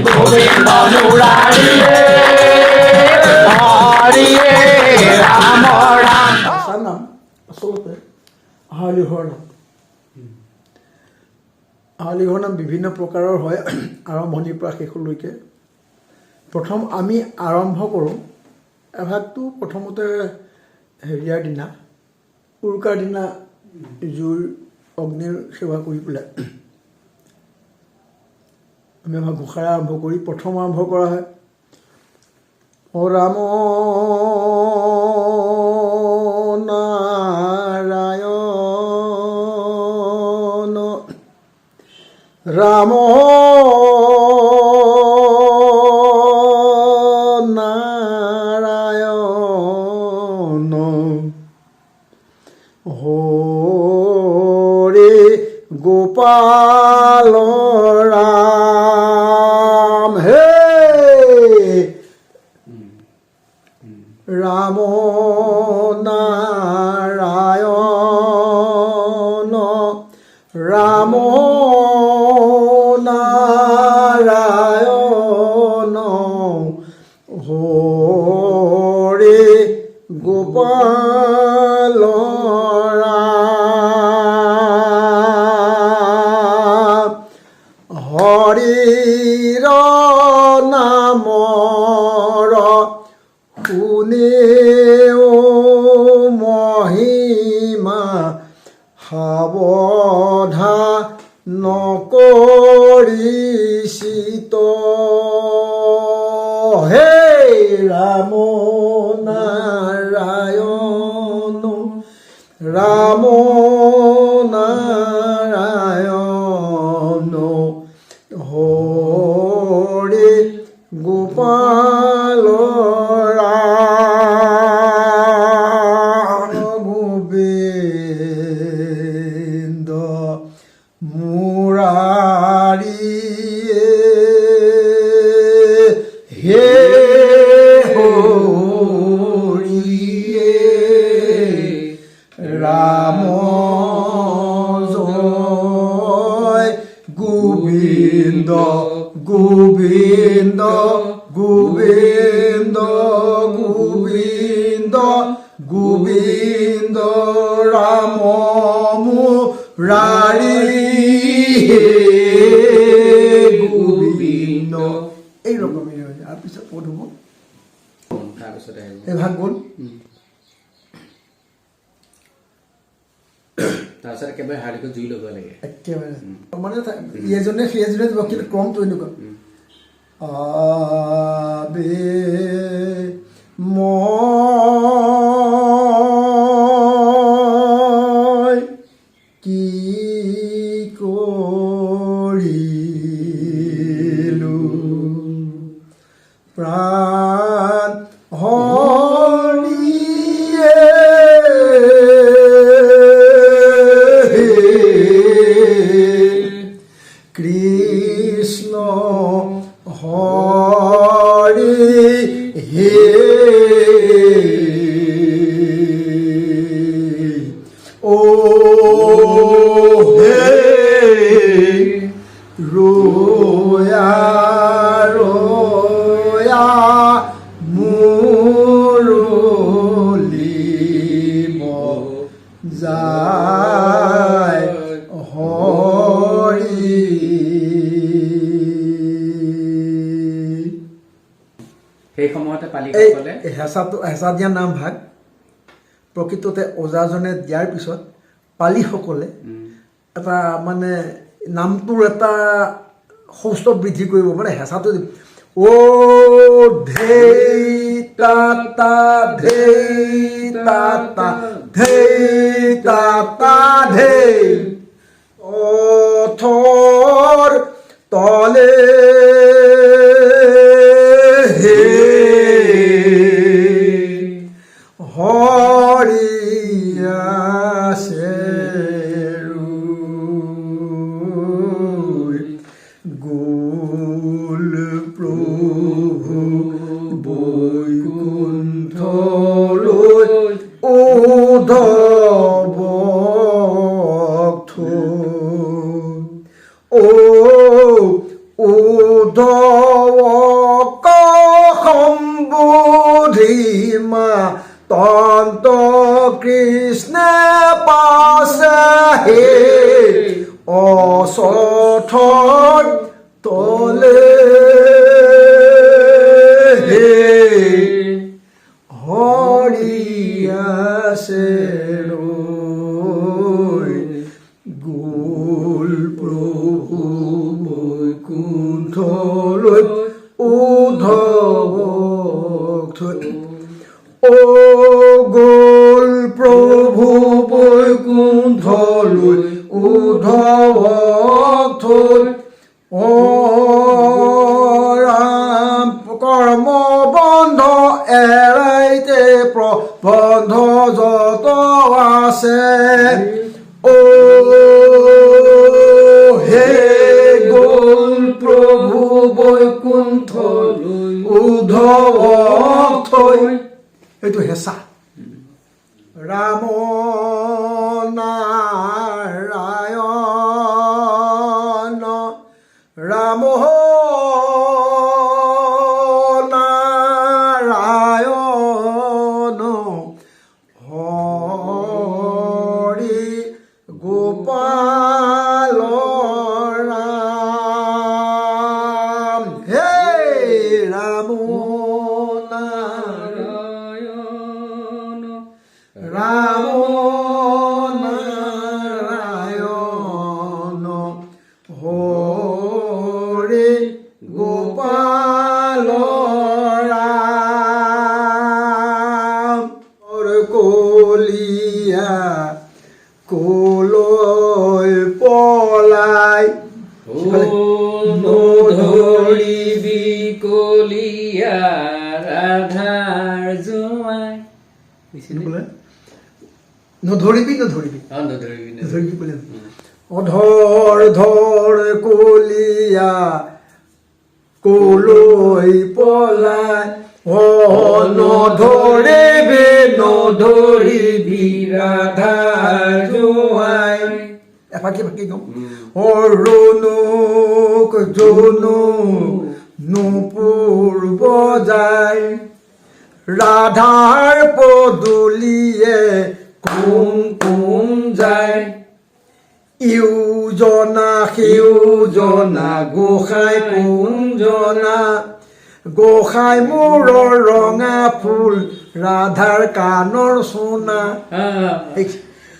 গোবিন্দ মুৰাৰি হৰি ৰাম ৰাম। আচাৰ নাম আচলতে আহলিঘৰ নাম। আহলিঘৰ নাম বিভিন্ন প্ৰকাৰৰ হয় আৰম্ভণিৰ পৰা শেষলৈকে। প্ৰথম আমি আৰম্ভ কৰোঁ এভাগটো প্ৰথমতে হেৰিয়াৰ দিনা উৰুকাৰ দিনা জুইৰ অগ্নিৰ সেৱা কৰি পেলাই আমি এভাগ ঘোষাৰে আৰম্ভ কৰি প্ৰথম আৰম্ভ কৰা হয় ৰাম নাৰায়ণ ৰাম নাৰায়ণ হৰি গোপাল ৰাম হে ৰাম নাৰায়ণ ৰাম নাৰায়ণ হৰি গোপাল ৰাম হৰিৰ নামৰ শুনেও মহিমা সাৱধান নকৰিছিত হে ৰাম নাৰায়ণ ৰাম নাৰায়ণ হৰি গোপাল ৰাম গোবিন্দ মুৰাৰী হে হৰিয়ে ৰাম জয় গোবিন্দ গোবিন্দ গোবিন্দ গোবিন্দ গোবিন্দ ৰাম মুৰাৰী গোবিন্দ এই ৰকমেই হয়। আৰু পিছত পদ হ'ব এভাগ গ'ল। তাৰপিছত একেবাৰে হাৰ্ডিকত জুই ল'ব লাগে একেবাৰে মানে এজনে সেইজনে দিব কিন্তু ক্ৰমটো এনেকুৱা আবে মই কি কৰিলো প্ৰাণ কৃষ্ণ হৰি হে ও হে ৰোয়া ৰোয়া মুৰলিব যায় হৰি সেই সময়তে পালিসকলে হেঁচা দিয়া নাম ভাগ প্ৰকৃততে ওজাজনে দিয়াৰ পিছত পালিসকলে এটা মানে নামটোৰ এটা সৌষ্ঠৱ বৃদ্ধি কৰিব মানে হেঁচাটো ও ধেই তাতা ধেই তাতা ধেই তাতা ধেই অথৰ তলে হে হৰিয়াছে গোল প্ৰভু বৈকুণ্ঠলৈ উদ্ধৱ ধীমা তন্ত কৃষ্ণে পাছে হে অসঠৰ তলে হে হৰি আছে ৰৈ গ'ল প্ৰভু বৈকুণ্ঠলৈ উদ্ধৱক থৈ ও গ'ল প্ৰভু বৈকুণ্ঠলৈ উদ্ধৱক থৈ ও ৰাম কৰ্ম বন্ধ এৰাইতে প্ৰবন্ধ যত আছে ও হে গ'ল প্ৰভু বৈকুণ্ঠলৈ উদ্ধৱক থৈ এইটো হেঁচা ৰাম নাৰায়ণ ৰাম নাৰায়ণ হৰি গোপাল ৰাম হে ৰাম নাৰায়ণ ৰাম নাৰায়ণ হৰি গোপাল ৰাম কলিয়া কলৈ পলাই নধৰিবি কলিয়া ৰাধাৰ জোঁৱাই নধৰিবি নধৰিবি নধৰিবি নধৰিবি ক'লে অধৰ ধৰ কলিয়া কলৈ পলাই নধৰিবি নধৰিবি ৰাধাৰ জোঁৱাই এফাকি ফাকি কওঁ ৰণুক জনু নুপুৰ বজাই ৰাধাৰ পদূলিয়ে কোন কোন যায় ইউজনা সিউজনা গোসাঁই কোন জনা গোসাঁই মূৰৰ ৰঙা ফুল ৰাধাৰ কাণৰ সোণা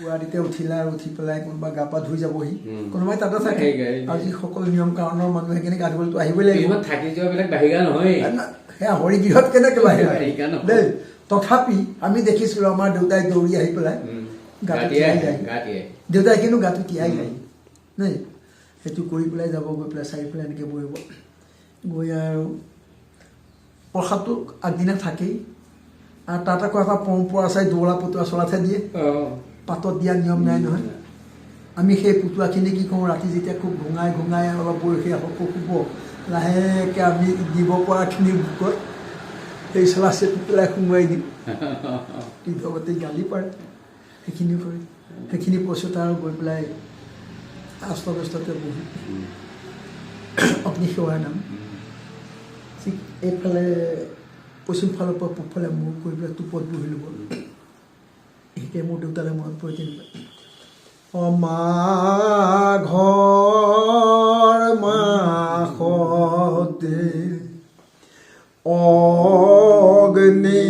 গুৱাহাটীতে উঠিলা আৰু উঠি পেলাই কোনোবা গা পা ধুই যাবহি কোনোবাই তাতে থাকে আৰু যিসকল নিয়ম কাৰণৰ মানুহ সেইখিনি গা ধুবলৈতো আহিবই লাগিব থাকি যোৱাবিলাক বাহিৰা নহয় সেয়া হৰিগৃহত কেনেকৈ বাহিৰ দেই তথাপি আমি দেখিছিলোঁ আমাৰ দেউতাই দৌৰি আহি পেলাই গাটো তিয়াই যায় দেউতাই কিন্তু গাটো তিয়াই যায় দেই সেইটো কৰি পেলাই যাব গৈ পেলাই চাই পেলাই এনেকৈ বহিব গৈ আৰু প্ৰসাদটো আগদিনা থাকেই আৰু তাত আকৌ এটা পৰম্পৰা চাই দৌৰা পুতলা চলাতহে দিয়ে পাতত দিয়া নিয়ম নাই নহয় আমি সেই পুতলাখিনি কি কৰোঁ ৰাতি যেতিয়া খুব ঘূঙাই ঘূঙাই অলপ বয়সীয়া শুব লাহেকৈ আমি দিব পৰাখিনি বুকত সেই চলা চেপি পেলাই সোমোৱাই দিম তীৰ্থৱতী গালি পাৰে সেইখিনি কৰি সেইখিনি পইচা আৰু গৈ পেলাই আস্তব্যস্ততে বহি অগ্নি সেৱাৰ নাম ঠিক এইফালে পশ্চিম ফালৰ পৰা পূবফালে মূৰ কৰি পেলাই টোপত বহি ল'ব সেইটোৱে মোৰ দেউতালৈ মনত পৰে তেনেকুৱা মাঘৰ মাহতে অগ্নি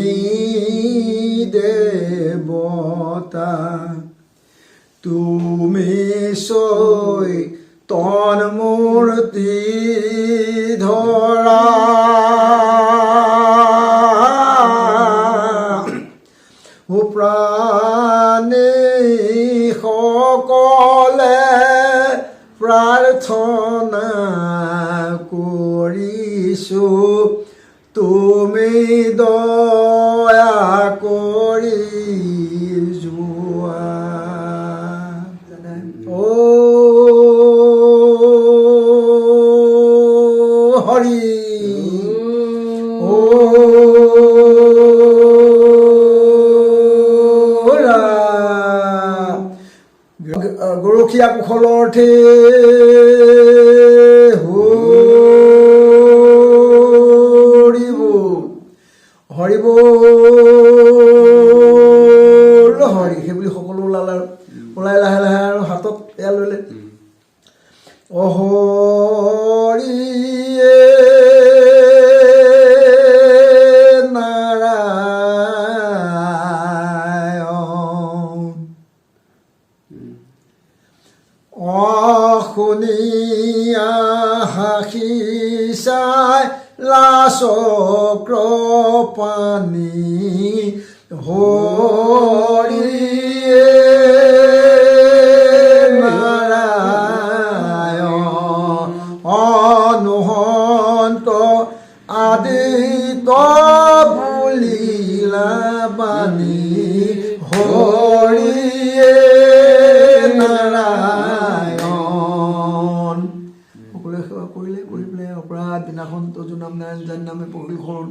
দেৱতা তুমি চৈ তন মূৰ্তি ধৰা প্ৰাণী সকলে প্ৰাৰ্থনা কৰিছোঁ তুমি দয়া কৰি যোৱা ও হৰি ও গৰখীয়া কুশলৰ অৰ্থে হৰিব হৰিব হৰি সেইবুলি সকলো ওলাল আৰু ওলাই লাহে লাহে আৰু হাতত এয়া ল'লে হৰিয়ে শুনিয়া হাসি চাই লাচক্ৰ পানী হৰিয়ে নাৰায়ণ অনুহন্ত আদিত বুলিলা বাণী হৰিয়ে নাৰায়ণ সকলোৱে সেৱা কৰিলে কৰি পেলাই অপৰাধ বিনাশন তজু নাম নাৰায়ণ যাৰ নামে পৰিশৰণ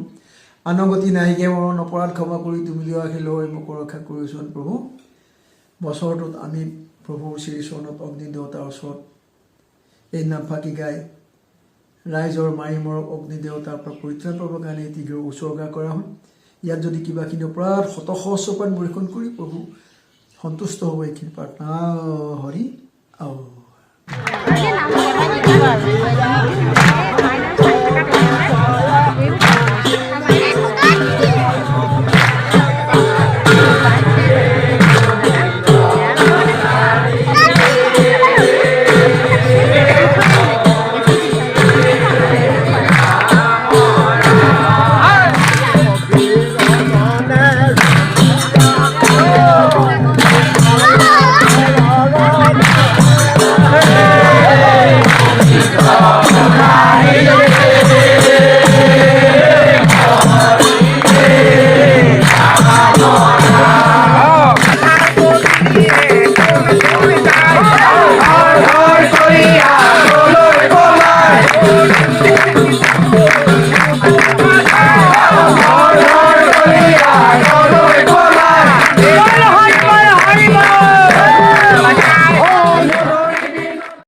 আনগতি নাইকিয়া মৰণ অপৰাধ ক্ষমা কৰি তুমি লোৱা খেলুৱৈ মোক ৰক্ষা কৰিছোন প্ৰভু বছৰটোত আমি প্ৰভু শ্ৰীচৰণত অগ্নি দেৱতাৰ ওচৰত এই নামফাকি গাই ৰাইজৰ মাৰি মৰক অগ্নি দেৱতাৰ পৰা পৰিত্ৰাণ পাবৰ কাৰণে এটি উচৰ্গা কৰা হ'ল ইয়াত যদি কিবাখিনি অপৰাধ শতসহস্ৰপাত বৰ্ষণ কৰি প্ৰভু সন্তুষ্ট হ'ব এইখিনি প্ৰাৰ্থনা হৰি আও Oh,